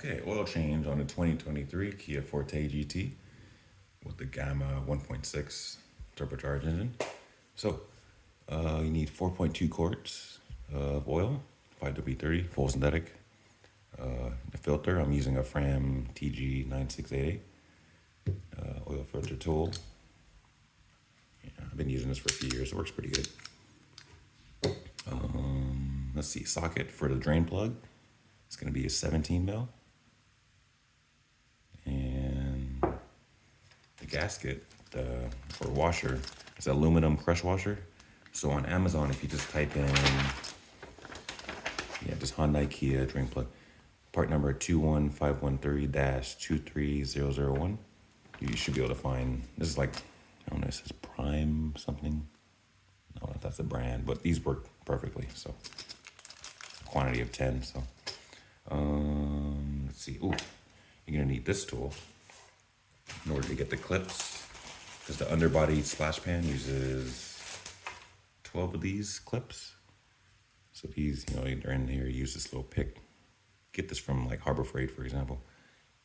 Okay, oil change on the 2023 Kia Forte GT with the Gamma 1.6 turbocharged engine. So, you need 4.2 quarts of oil, 5W30, full synthetic. The filter, I'm using a Fram TG9688 oil filter tool. Yeah, I've been using this for a few years. It works pretty good. Let's see, socket for the drain plug. It's going to be a 17 mil. And the gasket for washer is aluminum crush washer. So on Amazon, if you just type in, just Hyundai Kia drain plug, part number 21513-23001, you should be able to find, this is like, I don't know, it says Prime something. I don't know if that's a brand, but these work perfectly. So quantity of 10. So let's see. Ooh, you're gonna need this tool in order to get the clips, because the underbody splash pan uses 12 of these clips. So these, they're in here. Use this little pick. Get this from like Harbor Freight, for example.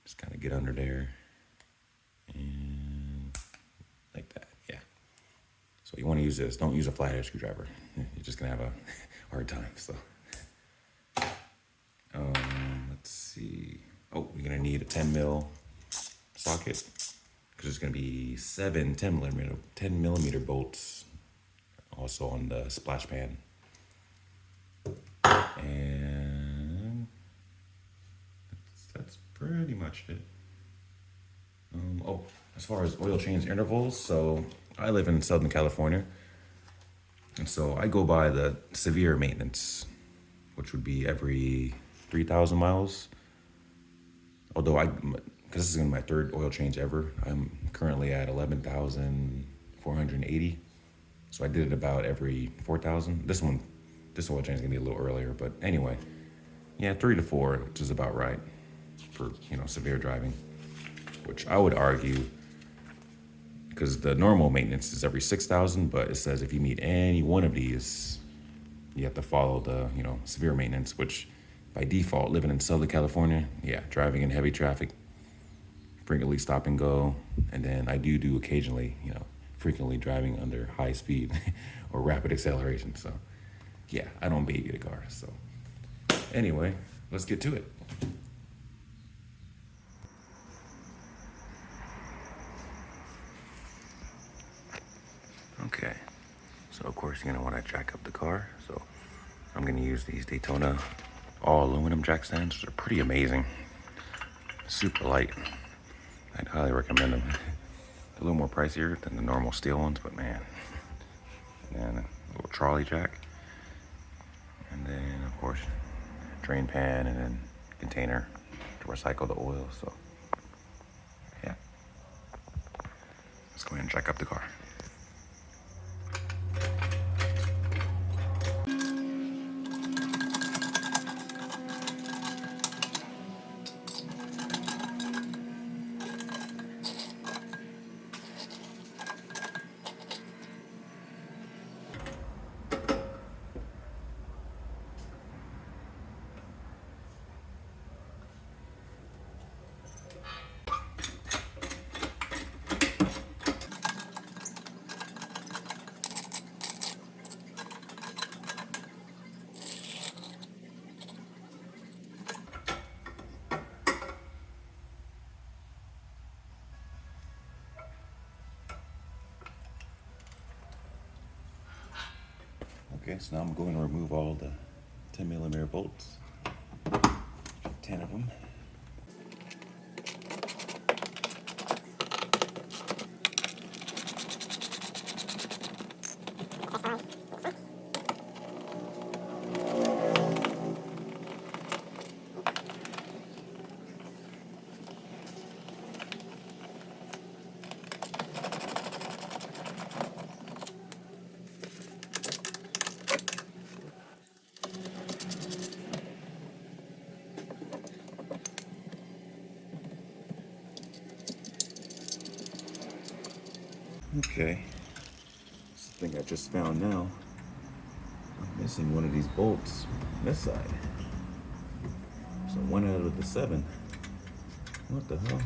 Just kind of get under there and like that. Yeah. So you want to use this. Don't use a flathead screwdriver. You're just gonna have a hard time. So let's see. Oh, you're gonna need a 10 mil socket, because there's gonna be 7 10 millimeter bolts also on the splash pan. And that's pretty much it. As far as oil change intervals, so I live in Southern California, and so I go by the severe maintenance, which would be every 3,000 miles. Although because this is gonna be my third oil change ever, I'm currently at 11,480. So I did it about every 4,000. This oil change is gonna be a little earlier, but anyway, 3 to 4, which is about right for severe driving. Which I would argue, because the normal maintenance is every 6,000, but it says if you meet any one of these, you have to follow the severe maintenance, which by default, living in Southern California, driving in heavy traffic, frequently stop and go, and then I do occasionally, frequently driving under high speed or rapid acceleration. So, I don't baby the car. So, anyway, let's get to it. Okay, so of course you're gonna want to jack up the car. So I'm gonna use these Daytona all aluminum jack stands, which are pretty amazing. Super light. I'd highly recommend them. A little more pricier than the normal steel ones, but man. And a little trolley jack. And then of course, drain pan and then container to recycle the oil. So let's go ahead and jack up the car. Okay, so now I'm going to remove all the 10 millimeter bolts, 10 of them. Okay, this thing I just found now. I'm missing one of these bolts on this side. So 1 out of the 7. What the hell?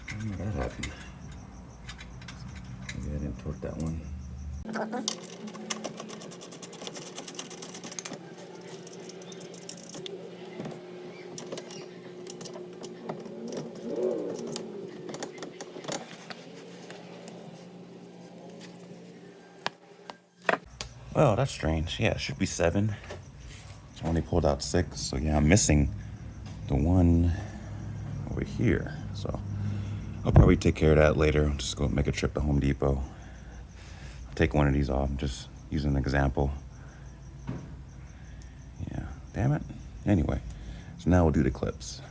How did that happen? Maybe I didn't torque that one. Well, that's strange. Yeah, it should be 7. I only pulled out 6. So yeah, I'm missing the one over here. So I'll probably take care of that later. I'll just go make a trip to Home Depot. I'll take one of these off. Just using an example. Yeah, damn it. Anyway, so now we'll do the clips.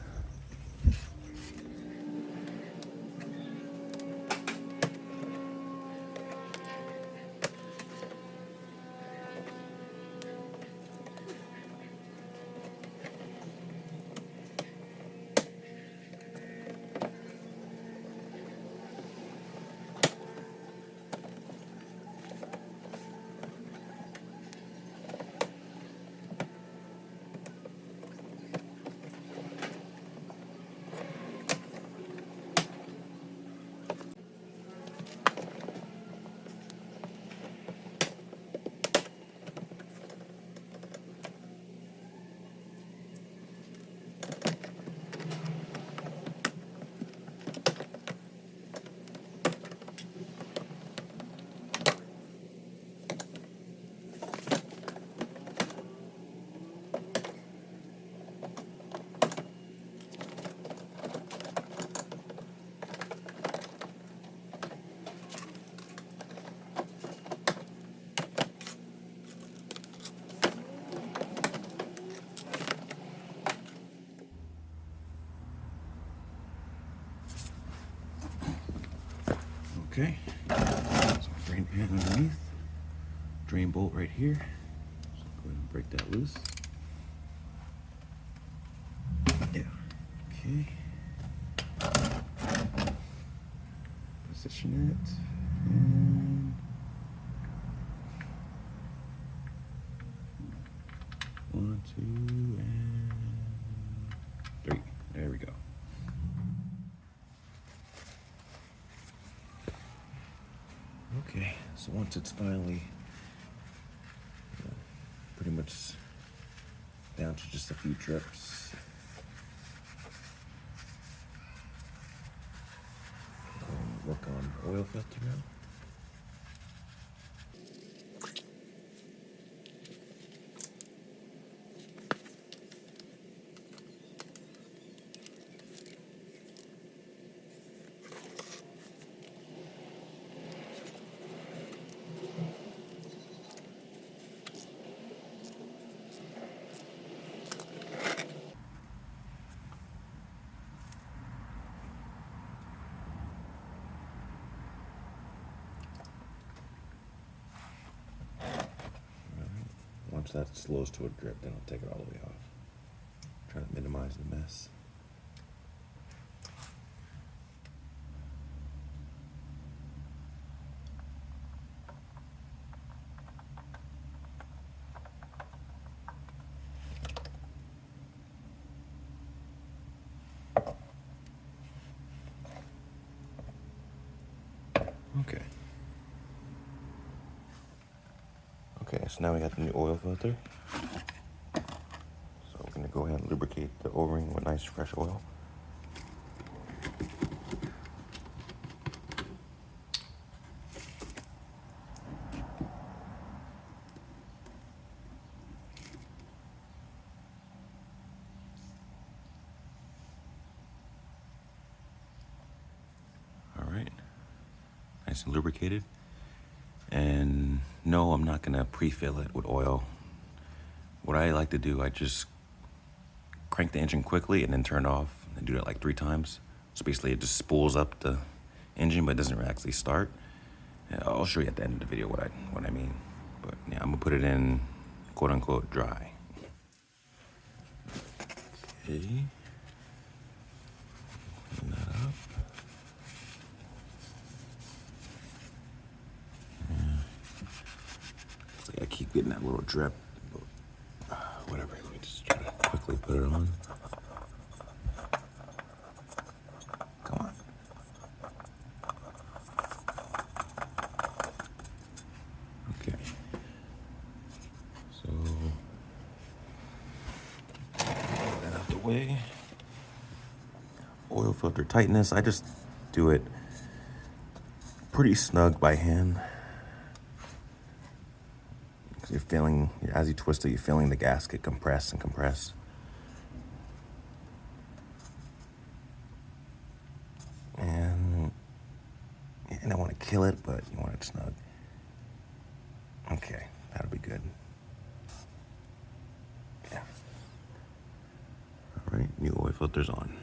Okay, so drain pan underneath, drain bolt right here. So go ahead and break that loose. Yeah, okay. Position it, and 1, 2, and 3. There we go. Okay, so once it's finally pretty much down to just a few drips, work on oil filter now. Once that slows to a drip, then I'll take it all the way off. Try to minimize the mess. Okay. Okay, so now we got the new oil filter. So we're gonna go ahead and lubricate the O-ring with nice fresh oil. All right, nice and lubricated. And no, I'm not gonna pre-fill it with oil. What I like to do, I just crank the engine quickly and then turn it off and do that like 3 times. So basically it just spools up the engine, but it doesn't actually start. And I'll show you at the end of the video what I mean. But yeah, I'm gonna put it in quote unquote dry. Okay. Clean that up. I keep getting that little drip, but whatever. Let me just try to put it on. Come on. Okay. So, get that out the way. Oil filter tightness, I just do it pretty snug by hand. You're feeling, as you twist it, you're feeling the gasket compress and compress. And you don't want to kill it, but you want it snug. Okay, that'll be good. Yeah. All right, new oil filter's on.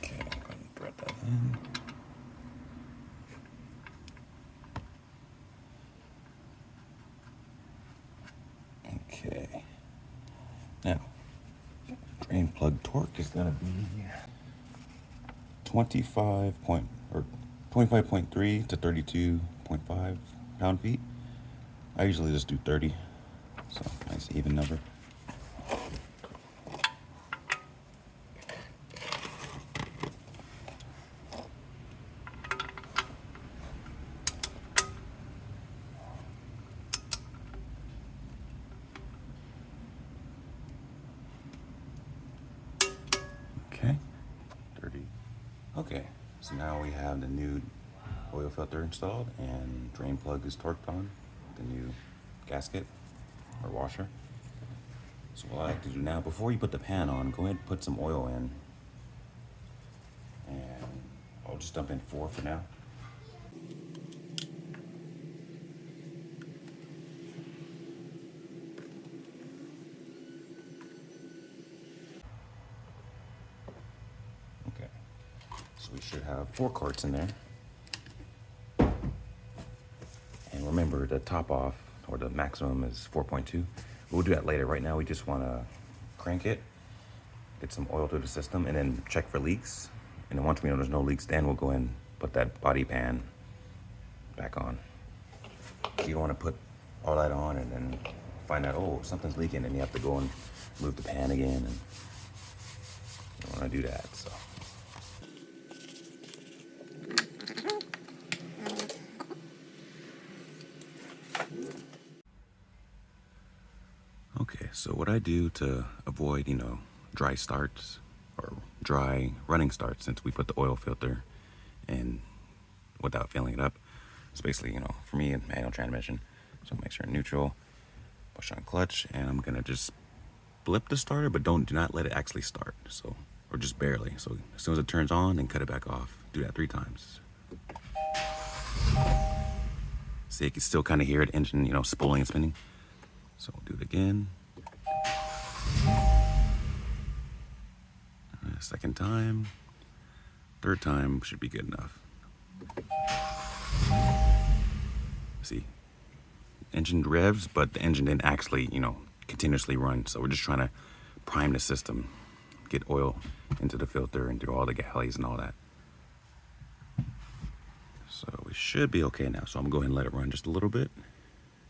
Okay, I'm going to thread that in. Okay. Now, drain plug torque is going to be 25.3 to 32.5 pound-feet. I usually just do 30, so nice even number. Okay, 30. Okay, so now we have the new oil filter installed and drain plug is torqued on, the new gasket or washer. So what I like to do now, before you put the pan on, go ahead and put some oil in. And I'll just dump in 4 for now. Okay, so we should have 4 quarts in there. And remember, the top off, or the maximum, is 4.2. We'll do that later. Right now, we just want to crank it, get some oil through the system, and then check for leaks. And then once we know there's no leaks, then we'll go in and put that body pan back on. You don't want to put all that on and then find out, oh, something's leaking, and you have to go and move the pan again. And you don't want to do that, so. Okay, so what I do to avoid, dry starts or dry running starts, since we put the oil filter in without filling it up, it's basically, for me, manual transmission. So make sure neutral, push on clutch, and I'm gonna just blip the starter, but do not let it actually start. So, or just barely. So as soon as it turns on, then cut it back off. Do that 3 times. See, you can still kind of hear it, engine, spooling and spinning. So we'll do it again. Second time. Third time should be good enough. See, engine revs, but the engine didn't actually, continuously run. So we're just trying to prime the system, get oil into the filter and through all the galleys and all that. So we should be okay now. So I'm gonna go ahead and let it run just a little bit.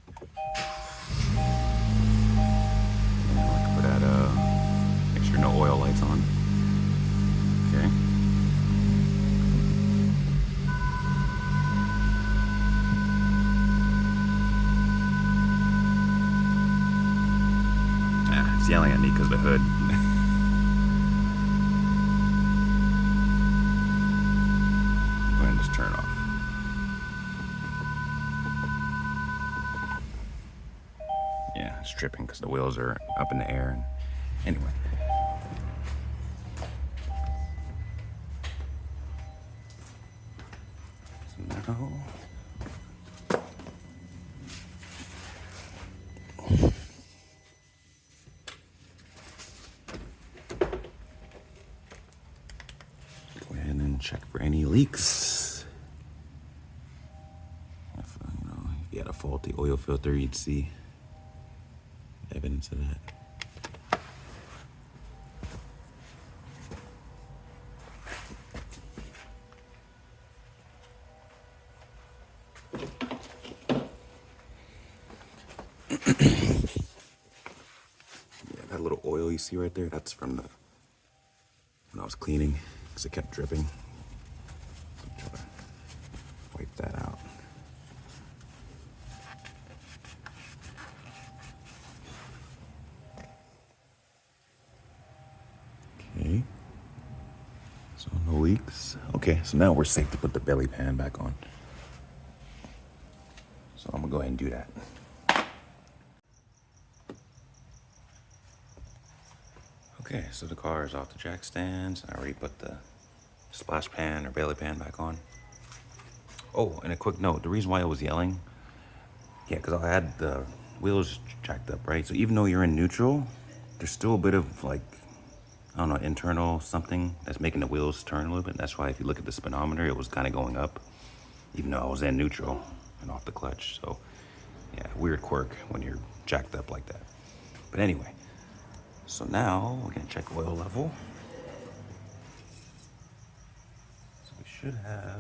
Look for that, make sure no oil lights on. Okay. It's yelling at me because of the hood. Go ahead and just turn it off. Yeah, it's tripping because the wheels are up in the air. And anyway. So now. Check for any leaks. If you had a faulty oil filter, you'd see evidence of that. you see right there, that's from the when I was cleaning, because it kept dripping. So try to wipe that out. Okay. So no leaks. Okay, so now we're safe to put the belly pan back on. So I'm gonna go ahead and do that. Okay, so the car is off the jack stands. I already put the splash pan or belly pan back on. Oh, and a quick note, the reason why I was yelling, yeah, because I had the wheels jacked up, right? So even though you're in neutral, there's still a bit of like, I don't know, internal something that's making the wheels turn a little bit. That's why if you look at the speedometer, it was kind of going up, even though I was in neutral and off the clutch. So yeah, weird quirk when you're jacked up like that. But anyway, so now we're gonna check oil level. So we should have,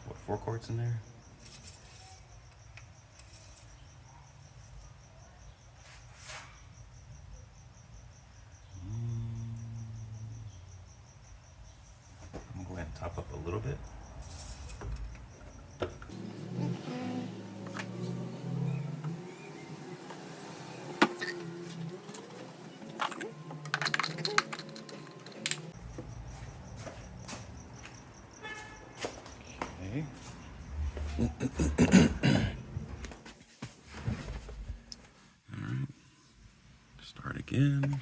what, 4 quarts in there? I'm gonna go ahead and top up a little bit. Okay. All right. Start again.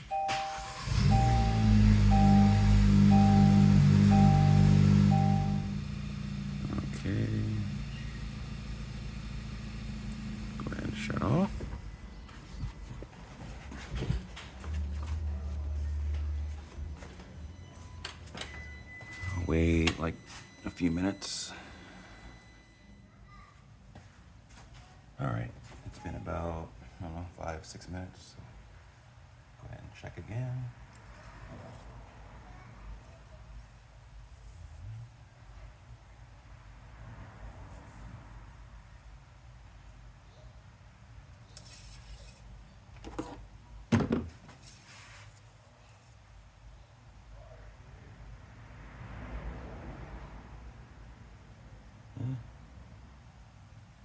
Okay. Go ahead and shut off. I'll wait like a few minutes. All right, it's been about, I don't know, 5-6 minutes. So go ahead and check again.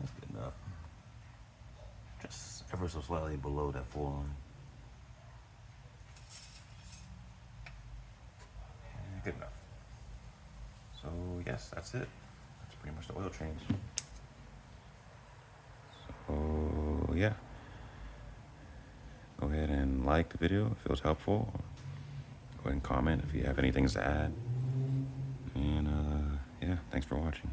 That's good enough. Just ever so slightly below that full line. Yeah, good enough. So yes, that's it. That's pretty much the oil change. So yeah. Go ahead and like the video if it was helpful. Go ahead and comment if you have anything to add. And yeah, thanks for watching.